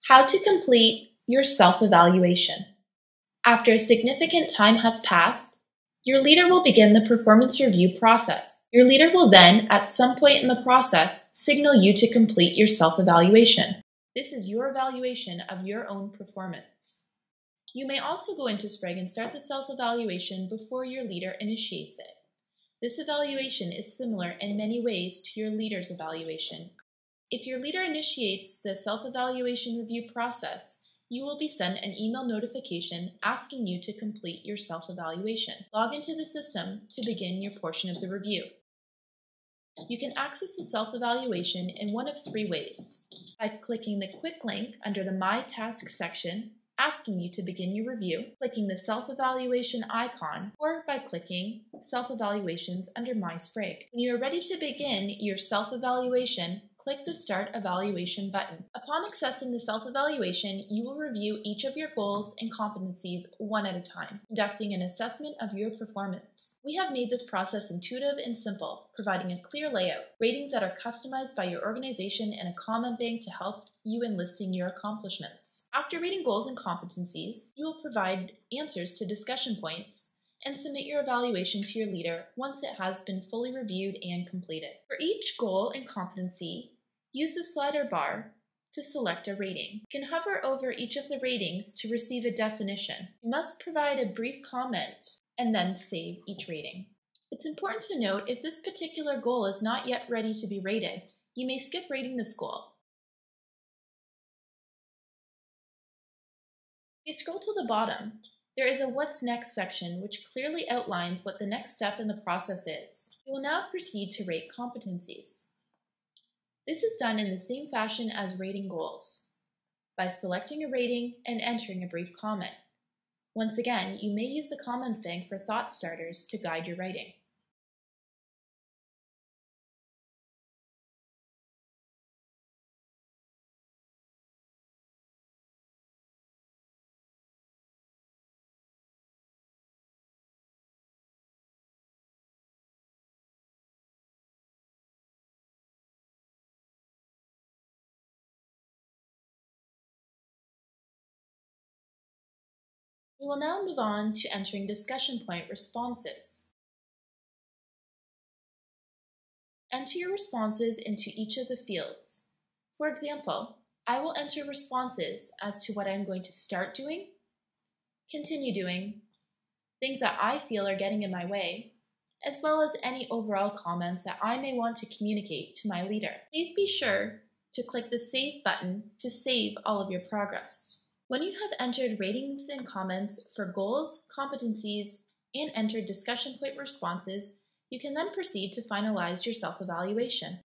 How to complete your self-evaluation. After a significant time has passed, your leader will begin the performance review process. Your leader will then, at some point in the process, signal you to complete your self-evaluation. This is your evaluation of your own performance. You may also go into Sprague and start the self-evaluation before your leader initiates it. This evaluation is similar in many ways to your leader's evaluation. If your leader initiates the self-evaluation review process, you will be sent an email notification asking you to complete your self-evaluation. Log into the system to begin your portion of the review. You can access the self-evaluation in one of three ways: by clicking the quick link under the My Tasks section, asking you to begin your review, clicking the self-evaluation icon, or by clicking Self-Evaluations under My Sprague. When you are ready to begin your self-evaluation, click the Start Evaluation button. Upon accessing the self-evaluation, you will review each of your goals and competencies one at a time, conducting an assessment of your performance. We have made this process intuitive and simple, providing a clear layout, ratings that are customized by your organization, and a comment bank to help you in listing your accomplishments. After rating goals and competencies, you will provide answers to discussion points and submit your evaluation to your leader once it has been fully reviewed and completed. For each goal and competency, use the slider bar to select a rating. You can hover over each of the ratings to receive a definition. You must provide a brief comment and then save each rating. It's important to note, if this particular goal is not yet ready to be rated, you may skip rating this goal. If you scroll to the bottom, there is a What's Next section which clearly outlines what the next step in the process is. You will now proceed to rate competencies. This is done in the same fashion as rating goals, by selecting a rating and entering a brief comment. Once again, you may use the comments bank for thought starters to guide your writing. We will now move on to entering discussion point responses. Enter your responses into each of the fields. For example, I will enter responses as to what I'm going to start doing, continue doing, things that I feel are getting in my way, as well as any overall comments that I may want to communicate to my leader. Please be sure to click the Save button to save all of your progress. When you have entered ratings and comments for goals, competencies, and entered discussion point responses, you can then proceed to finalize your self-evaluation.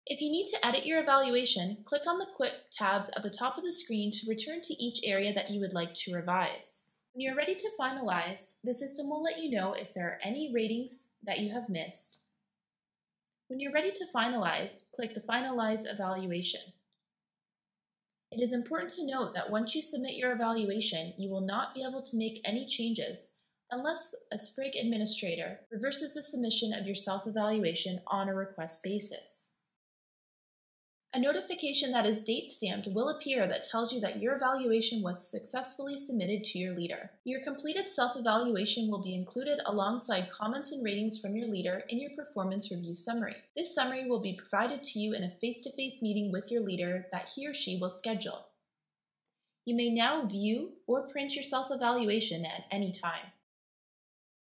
If you need to edit your evaluation, click on the quick tabs at the top of the screen to return to each area that you would like to revise. When you're ready to finalize, the system will let you know if there are any ratings that you have missed. When you're ready to finalize, click the Finalize Evaluation. It is important to note that once you submit your evaluation, you will not be able to make any changes unless a Sprague administrator reverses the submission of your self-evaluation on a request basis. A notification that is date-stamped will appear that tells you that your evaluation was successfully submitted to your leader. Your completed self-evaluation will be included alongside comments and ratings from your leader in your performance review summary. This summary will be provided to you in a face-to-face meeting with your leader that he or she will schedule. You may now view or print your self-evaluation at any time.